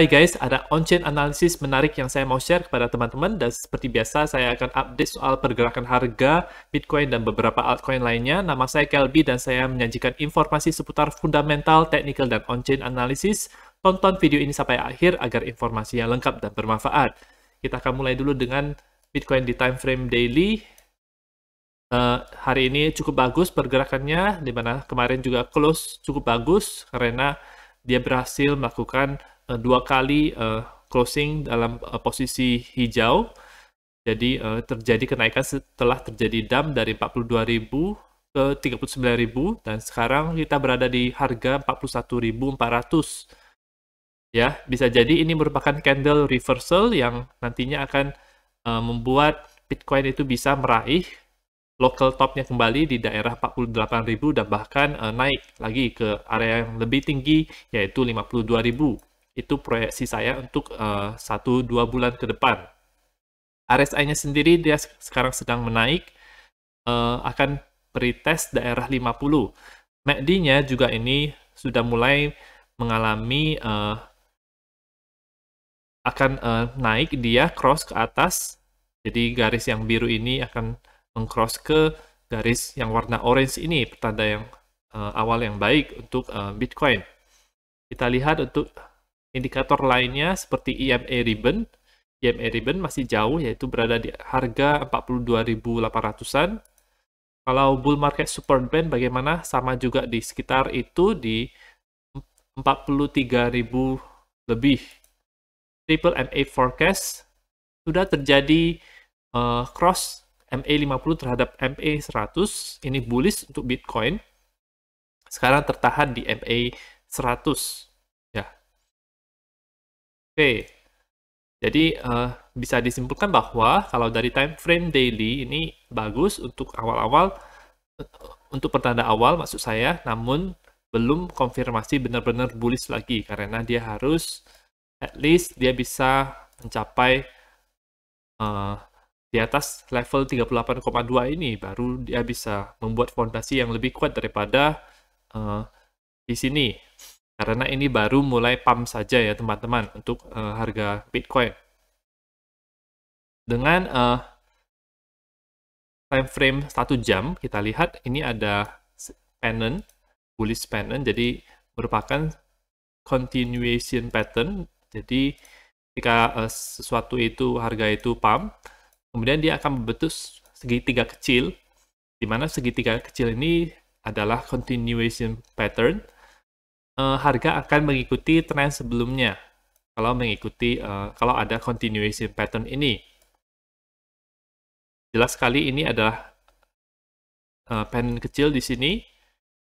Hai guys, ada on-chain analisis menarik yang saya mau share kepada teman-teman dan seperti biasa saya akan update soal pergerakan harga Bitcoin dan beberapa altcoin lainnya. Nama saya Kelby dan saya menyajikan informasi seputar fundamental, technical, dan on-chain analisis. Tonton video ini sampai akhir agar informasi yang lengkap dan bermanfaat. Kita akan mulai dulu dengan Bitcoin di time frame daily. Hari ini cukup bagus pergerakannya, di mana kemarin juga close cukup bagus karena dia berhasil melakukan dua kali closing dalam posisi hijau. Jadi terjadi kenaikan setelah terjadi dump dari 42.000 ke 39.000 dan sekarang kita berada di harga 41.400. Ya, bisa jadi ini merupakan candle reversal yang nantinya akan membuat Bitcoin itu bisa meraih local topnya kembali di daerah 48.000 dan bahkan naik lagi ke area yang lebih tinggi yaitu 52.000. Itu proyeksi saya untuk 1-2 bulan ke depan. RSI-nya sendiri dia sekarang sedang menaik, akan pretest daerah 50. MACD-nya juga ini sudah mulai mengalami akan naik, dia cross ke atas. Jadi garis yang biru ini akan meng-cross ke garis yang warna orange ini, pertanda yang awal yang baik untuk Bitcoin. Kita lihat untuk indikator lainnya seperti EMA ribbon. EMA ribbon masih jauh, yaitu berada di harga 42.800-an. Kalau bull market support band bagaimana? Sama juga di sekitar itu, di 43.000 lebih. Triple MA forecast sudah terjadi cross MA50 terhadap MA100, ini bullish untuk Bitcoin. Sekarang tertahan di MA100. Ya. Oke. Jadi bisa disimpulkan bahwa kalau dari time frame daily ini bagus untuk awal-awal, untuk pertanda awal maksud saya, namun belum konfirmasi benar-benar bullish lagi karena dia harus at least dia bisa mencapai di atas level 38,2 ini, baru dia bisa membuat fondasi yang lebih kuat daripada di sini. Karena ini baru mulai pump saja ya teman-teman untuk harga Bitcoin. Dengan time frame 1 jam, kita lihat ini ada pennant, bullish pennant, jadi merupakan continuation pattern. Jadi jika sesuatu itu, harga itu pump, kemudian dia akan membentuk segitiga kecil, di mana segitiga kecil ini adalah continuation pattern. Harga akan mengikuti tren sebelumnya kalau mengikuti kalau ada continuation pattern ini. Jelas sekali ini adalah pennant kecil di sini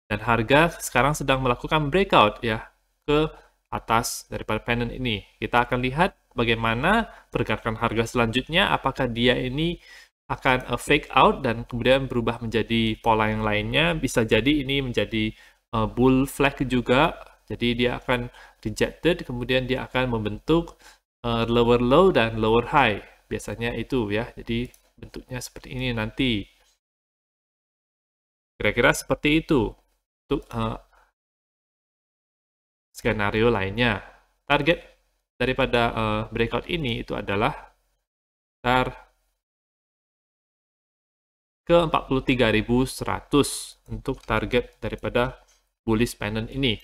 dan harga sekarang sedang melakukan breakout ya ke atas daripada pennant ini. Kita akan lihat bagaimana pergerakan harga selanjutnya, apakah dia ini akan fake out dan kemudian berubah menjadi pola yang lainnya. Bisa jadi ini menjadi bull flag juga, jadi dia akan rejected, kemudian dia akan membentuk lower low dan lower high. Biasanya itu ya, jadi bentuknya seperti ini nanti. Kira-kira seperti itu untuk skenario lainnya. Target daripada breakout ini itu adalah sekitar ke 43.100 untuk target daripada bullish pennant ini.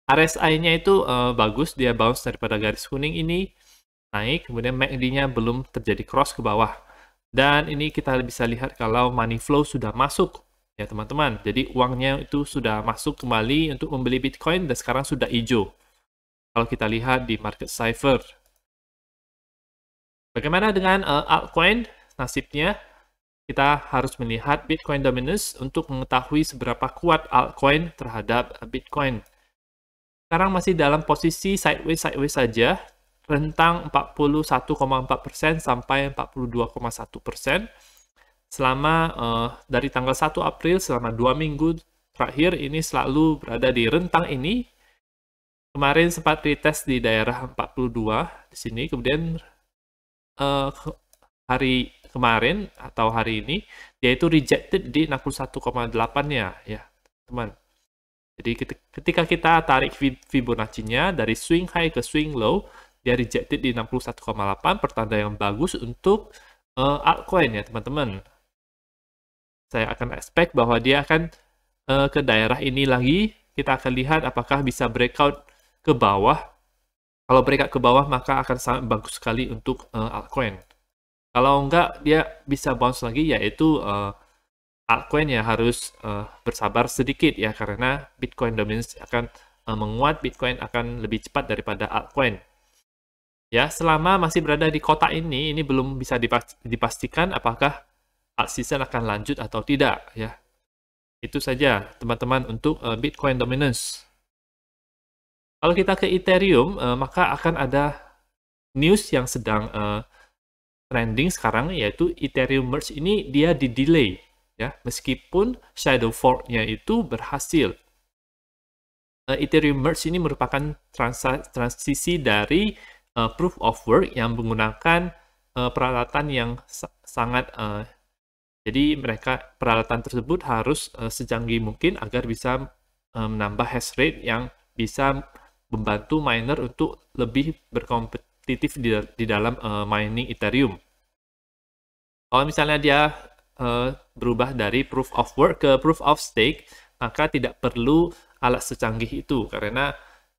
RSI-nya itu bagus, dia bounce daripada garis kuning ini, naik, kemudian MACD-nya belum terjadi cross ke bawah. Dan ini kita bisa lihat kalau money flow sudah masuk, ya teman-teman. Jadi uangnya itu sudah masuk kembali untuk membeli Bitcoin dan sekarang sudah hijau. Kalau kita lihat di market cipher. Bagaimana dengan altcoin nasibnya? Kita harus melihat Bitcoin dominance untuk mengetahui seberapa kuat altcoin terhadap Bitcoin. Sekarang masih dalam posisi sideways saja, rentang 41,4% sampai 42,1%. Selama dari tanggal 1 April selama 2 minggu terakhir ini selalu berada di rentang ini. Kemarin sempat retest di daerah 42 di sini, kemudian hari kemarin atau hari ini dia itu rejected di 61,8-nya ya, teman. Jadi ketika kita tarik Fibonacci-nya dari swing high ke swing low, dia rejected di 61,8, pertanda yang bagus untuk altcoin ya teman-teman. Saya akan expect bahwa dia akan ke daerah ini lagi. Kita akan lihat apakah bisa breakout ke bawah. Kalau breakout ke bawah maka akan sangat bagus sekali untuk altcoin. Kalau enggak, dia bisa bounce lagi, yaitu altcoin ya harus bersabar sedikit ya, karena Bitcoin dominance akan menguat, Bitcoin akan lebih cepat daripada altcoin. Ya, selama masih berada di kotak ini belum bisa dipastikan apakah alt season akan lanjut atau tidak ya. Itu saja teman-teman untuk Bitcoin dominance. Kalau kita ke Ethereum, maka akan ada news yang sedang trending sekarang, yaitu Ethereum merge ini dia di delay ya, meskipun shadow fork-nya itu berhasil. Ethereum merge ini merupakan transisi dari proof of work yang menggunakan peralatan yang sangat jadi peralatan tersebut harus secanggih mungkin agar bisa menambah hash rate yang bisa membantu miner untuk lebih berkompetitif di dalam mining Ethereum. Kalau misalnya dia berubah dari proof of work ke proof of stake, maka tidak perlu alat secanggih itu, karena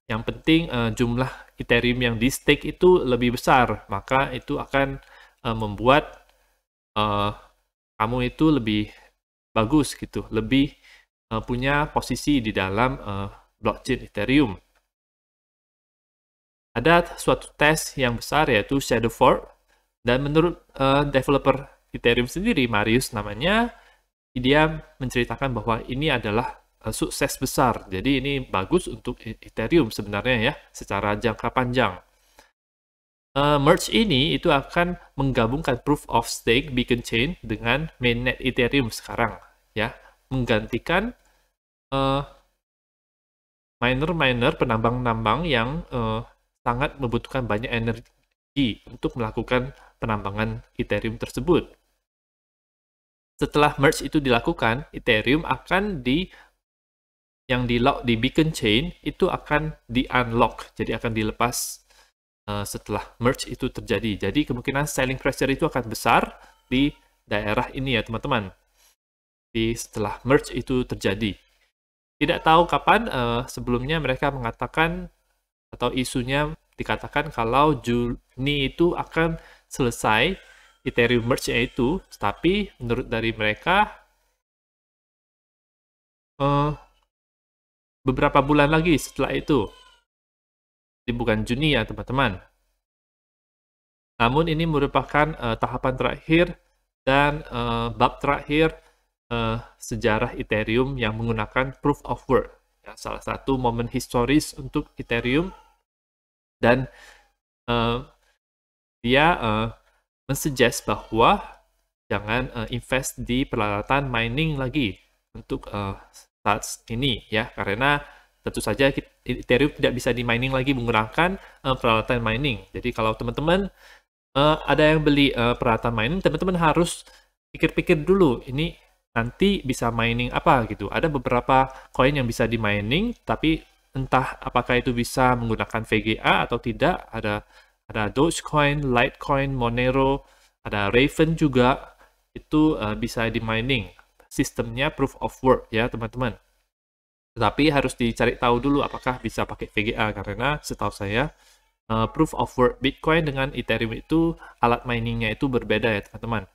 yang penting jumlah Ethereum yang di stake itu lebih besar, maka itu akan membuat kamu itu lebih bagus gitu, lebih punya posisi di dalam blockchain Ethereum. Ada suatu tes yang besar yaitu shadow fork, dan menurut developer Ethereum sendiri, Marius namanya, dia menceritakan bahwa ini adalah sukses besar. Jadi ini bagus untuk Ethereum sebenarnya ya, secara jangka panjang. Merge ini itu akan menggabungkan proof of stake beacon chain dengan mainnet Ethereum sekarang ya, menggantikan miner-miner penambang-penambang yang sangat membutuhkan banyak energi untuk melakukan penambangan Ethereum tersebut. Setelah merge itu dilakukan, Ethereum akan yang di-lock di beacon chain itu akan di-unlock, jadi akan dilepas setelah merge itu terjadi. Jadi kemungkinan selling pressure itu akan besar di daerah ini ya teman-teman, setelah merge itu terjadi. Tidak tahu kapan, sebelumnya mereka mengatakan atau isunya dikatakan kalau Juni itu akan selesai Ethereum merge-nya itu, tapi menurut dari mereka beberapa bulan lagi setelah itu. Jadi bukan Juni ya teman-teman. Namun ini merupakan tahapan terakhir dan bab terakhir sejarah Ethereum yang menggunakan proof of work. Ya, salah satu momen historis untuk Ethereum, dan dia mensuggest bahwa jangan invest di peralatan mining lagi untuk saat ini ya, karena tentu saja Ethereum tidak bisa di mining lagi menggunakan peralatan mining. Jadi kalau teman-teman ada yang beli peralatan mining, teman-teman harus pikir-pikir dulu, ini nanti bisa mining apa gitu. Ada beberapa koin yang bisa di mining, tapi entah apakah itu bisa menggunakan VGA atau tidak. Ada Dogecoin, Litecoin, Monero, ada Raven juga, itu bisa di mining. Sistemnya proof of work ya teman-teman. Tetapi harus dicari tahu dulu apakah bisa pakai VGA, karena setahu saya proof of work Bitcoin dengan Ethereum itu alat miningnya itu berbeda ya teman-teman.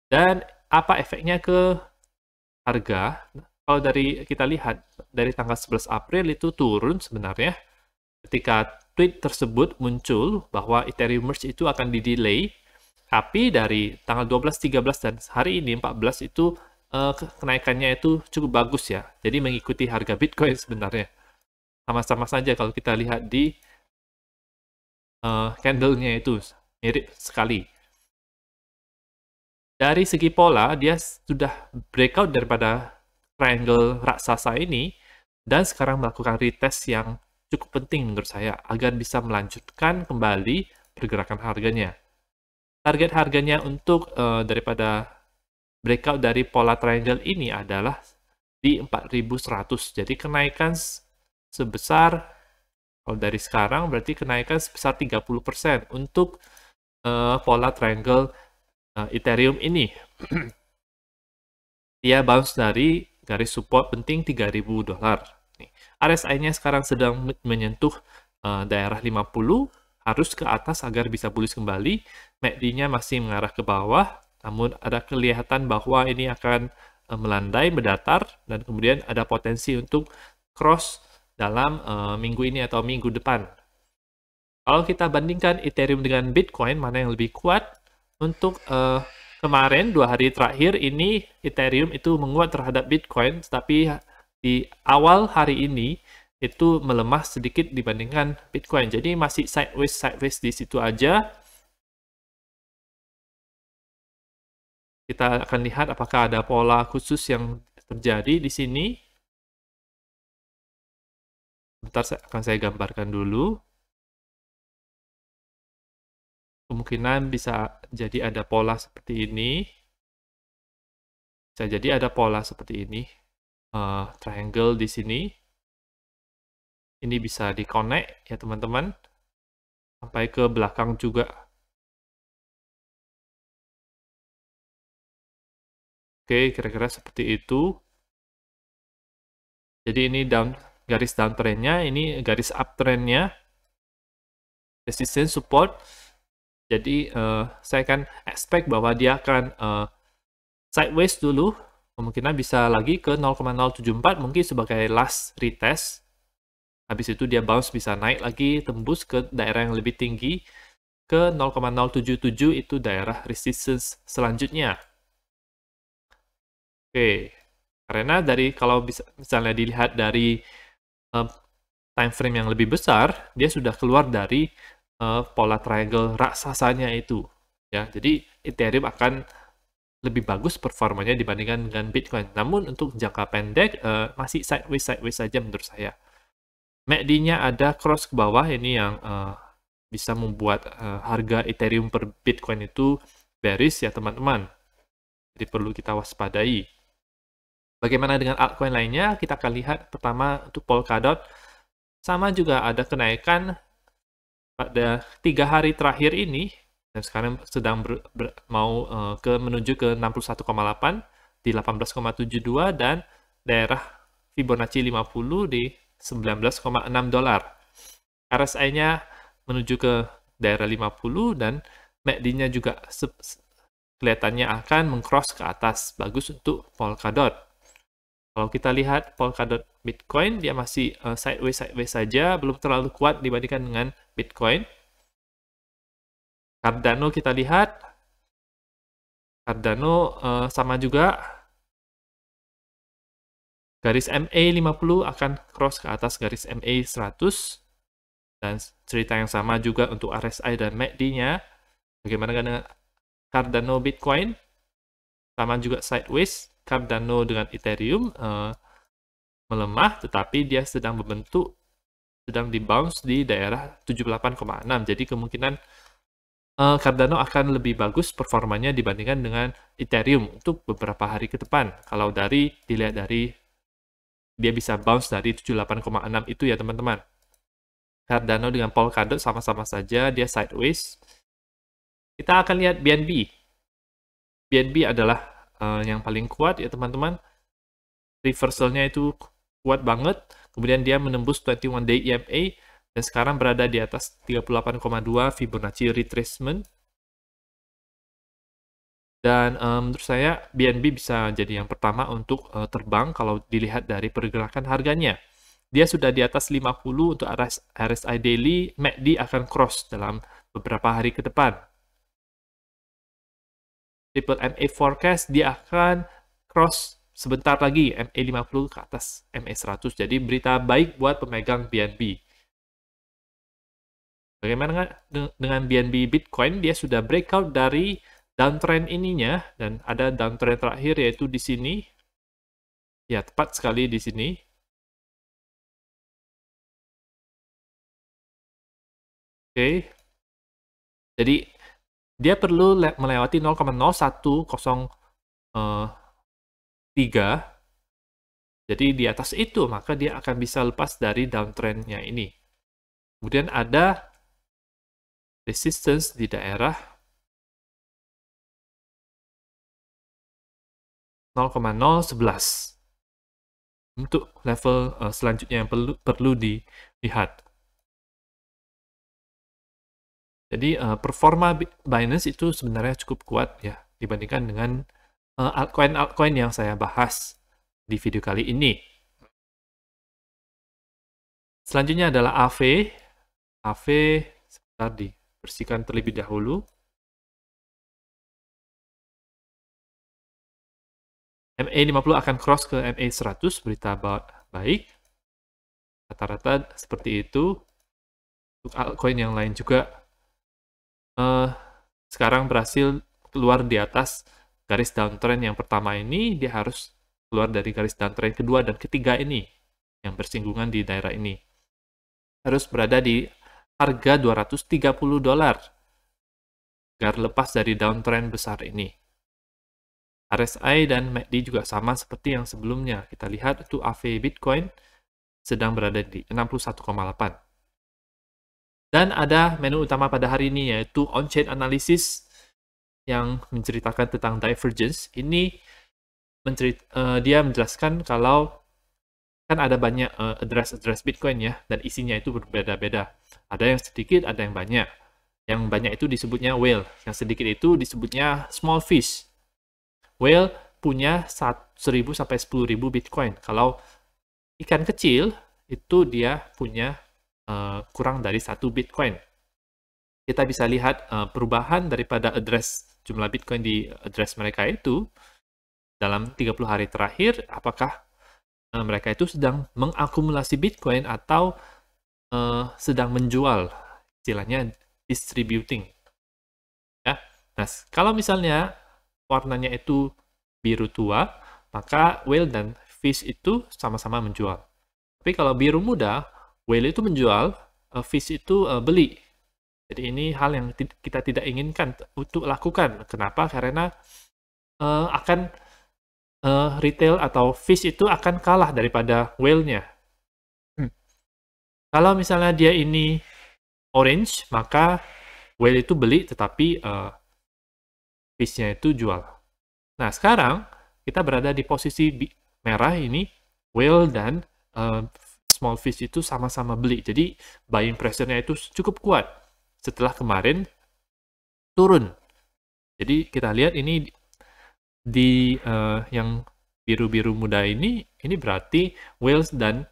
Dan apa efeknya ke harga? Kalau kita lihat dari tanggal 11 April itu turun sebenarnya. Ketika tweet tersebut muncul bahwa Ethereum merge itu akan di-delay, tapi dari tanggal 12, 13, dan hari ini 14 itu kenaikannya itu cukup bagus ya. Jadi mengikuti harga Bitcoin sebenarnya. Sama-sama saja kalau kita lihat di candle-nya itu mirip sekali. Dari segi pola, dia sudah breakout daripada triangle raksasa ini, dan sekarang melakukan retest yang cukup penting menurut saya, agar bisa melanjutkan kembali pergerakan harganya. Target harganya untuk daripada breakout dari pola triangle ini adalah di 4.100. Jadi kenaikan sebesar, kalau dari sekarang berarti kenaikan sebesar 30% untuk pola triangle Ethereum ini. Dia bounce dari garis support penting $3.000. RSI-nya sekarang sedang menyentuh daerah 50, harus ke atas agar bisa bullish kembali. MACD-nya masih mengarah ke bawah, namun ada kelihatan bahwa ini akan melandai, mendatar, dan kemudian ada potensi untuk cross dalam minggu ini atau minggu depan. Kalau kita bandingkan Ethereum dengan Bitcoin, mana yang lebih kuat? Untuk kemarin, 2 hari terakhir ini, Ethereum itu menguat terhadap Bitcoin, tapi di awal hari ini, itu melemah sedikit dibandingkan Bitcoin. Jadi masih sideways di situ aja. Kita akan lihat apakah ada pola khusus yang terjadi di sini. Bentar, akan saya gambarkan dulu. Kemungkinan bisa jadi ada pola seperti ini. Bisa jadi ada pola seperti ini. Triangle di sini. Ini bisa di-connect ya teman-teman. Sampai ke belakang juga. Oke, kira-kira seperti itu. Jadi ini garis downtrend-nya, ini garis uptrend-nya. Resistance, support. Jadi saya akan expect bahwa dia akan sideways dulu. Kemungkinan bisa lagi ke 0,074 mungkin sebagai last retest. Habis itu dia bounce bisa naik lagi, tembus ke daerah yang lebih tinggi. Ke 0,077 itu daerah resistance selanjutnya. Oke, karena kalau misalnya dilihat dari time frame yang lebih besar, dia sudah keluar dari pola triangle raksasanya itu. Ya, jadi Ethereum akan lebih bagus performanya dibandingkan dengan Bitcoin. Namun untuk jangka pendek masih sideways saja menurut saya. MACD-nya ada cross ke bawah, ini yang bisa membuat harga Ethereum per Bitcoin itu bearish ya teman-teman. Jadi perlu kita waspadai. Bagaimana dengan altcoin lainnya? Kita akan lihat pertama untuk Polkadot. Sama juga ada kenaikan pada 3 hari terakhir ini. Dan sekarang sedang mau menuju ke 61,8 di 18,72 dan daerah Fibonacci 50 di $19,6. RSI-nya menuju ke daerah 50 dan MACD-nya juga kelihatannya akan mengcross ke atas. Bagus untuk Polkadot. Kalau kita lihat Polkadot Bitcoin, dia masih sideways saja, belum terlalu kuat dibandingkan dengan Bitcoin. Cardano kita lihat, Cardano sama juga, garis MA50 akan cross ke atas garis MA100, dan cerita yang sama juga untuk RSI dan MACD-nya. Bagaimana dengan Cardano Bitcoin? Sama juga sideways, Cardano dengan Ethereum melemah, tetapi dia sedang di bounce di daerah 78,6. Jadi kemungkinan Cardano akan lebih bagus performanya dibandingkan dengan Ethereum untuk beberapa hari ke depan. Kalau dilihat dari dia bisa bounce dari 78,6 itu ya teman-teman. Cardano dengan Polkadot sama-sama saja, dia sideways. Kita akan lihat BNB. BNB adalah yang paling kuat ya teman-teman. Reversalnya itu kuat banget. Kemudian dia menembus 21 day EMA. Dan sekarang berada di atas 38,2 Fibonacci retracement. Dan menurut saya BNB bisa jadi yang pertama untuk terbang kalau dilihat dari pergerakan harganya. Dia sudah di atas 50 untuk RSI daily, MACD akan cross dalam beberapa hari ke depan. Triple MA forecast dia akan cross sebentar lagi MA50 ke atas MA100. Jadi berita baik buat pemegang BNB. Bagaimana dengan BNB Bitcoin? Dia sudah breakout dari downtrend ininya dan ada downtrend terakhir yaitu di sini. Ya, tepat sekali di sini. Oke. Jadi dia perlu melewati 0,0103 Jadi di atas itu, maka dia akan bisa lepas dari downtrend-nya ini. Kemudian ada resistance di daerah 0,011 untuk level selanjutnya yang perlu dilihat. Jadi performa Binance itu sebenarnya cukup kuat ya dibandingkan dengan altcoin-altcoin yang saya bahas di video kali ini. Selanjutnya adalah AV. AV sebentar dibersihkan terlebih dahulu. MA50 akan cross ke MA100, berita baik. Rata-rata seperti itu. Untuk altcoin yang lain juga sekarang berhasil keluar di atas garis downtrend yang pertama ini, dia harus keluar dari garis downtrend kedua dan ketiga ini, yang bersinggungan di daerah ini. Harus berada di harga $230 agar lepas dari downtrend besar ini. RSI dan MACD juga sama seperti yang sebelumnya. Kita lihat itu AV Bitcoin sedang berada di 61,8. Dan ada menu utama pada hari ini, yaitu on-chain analysis yang menceritakan tentang divergence. Ini dia menjelaskan kalau kan ada banyak address Bitcoin ya, dan isinya itu berbeda-beda. Ada yang sedikit, ada yang banyak. Yang banyak itu disebutnya whale, yang sedikit itu disebutnya small fish. Whale punya 1.000 sampai 10.000 Bitcoin. Kalau ikan kecil, itu dia punya kurang dari 1 Bitcoin. Kita bisa lihat perubahan daripada jumlah Bitcoin di address mereka itu dalam 30 hari terakhir, apakah mereka itu sedang mengakumulasi Bitcoin atau sedang menjual, istilahnya distributing. Ya. Nah, kalau misalnya warnanya itu biru tua, maka whale dan fish itu sama-sama menjual. Tapi kalau biru muda, whale itu menjual, fish itu beli. Jadi ini hal yang kita tidak inginkan untuk lakukan. Kenapa? Karena akan retail atau fish itu akan kalah daripada whale-nya. Kalau misalnya dia ini orange, maka whale itu beli, tetapi fish-nya itu jual. Nah, sekarang kita berada di posisi merah ini, whale dan small fish itu sama-sama beli. Jadi, buying pressure-nya itu cukup kuat setelah kemarin turun. Jadi, kita lihat ini di yang biru-biru muda ini berarti whales dan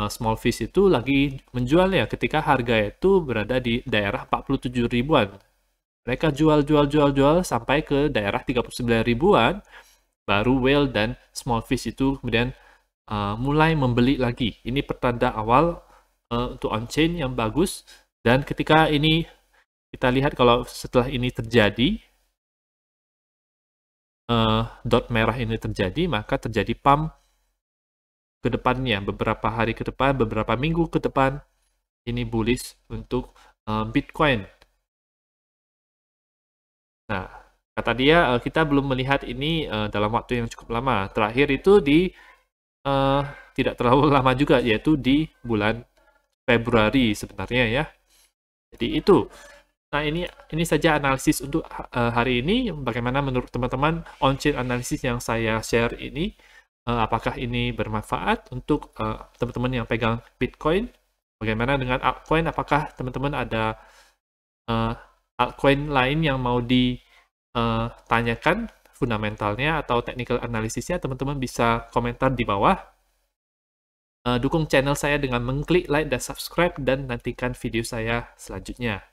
small fish itu lagi menjual ya, ketika harga itu berada di daerah 47 ribuan. Mereka jual sampai ke daerah 39 ribuan, baru whale dan small fish itu kemudian mulai membeli lagi. Ini pertanda awal untuk on-chain yang bagus, dan ketika ini kita lihat kalau setelah ini terjadi, dot merah ini terjadi, maka terjadi pump ke depannya, beberapa hari ke depan, beberapa minggu ke depan, ini bullish untuk Bitcoin. Nah, kata dia, kita belum melihat ini dalam waktu yang cukup lama. Terakhir itu tidak terlalu lama juga, yaitu di bulan Februari sebenarnya ya. Jadi itu. Nah, ini saja analisis untuk hari ini. Bagaimana menurut teman-teman on-chain analisis yang saya share ini? Apakah ini bermanfaat untuk teman-teman yang pegang Bitcoin? Bagaimana dengan altcoin? Apakah teman-teman ada altcoin lain yang mau ditanyakan fundamentalnya atau technical analisisnya? Teman-teman bisa komentar di bawah. Dukung channel saya dengan mengklik like dan subscribe, dan nantikan video saya selanjutnya.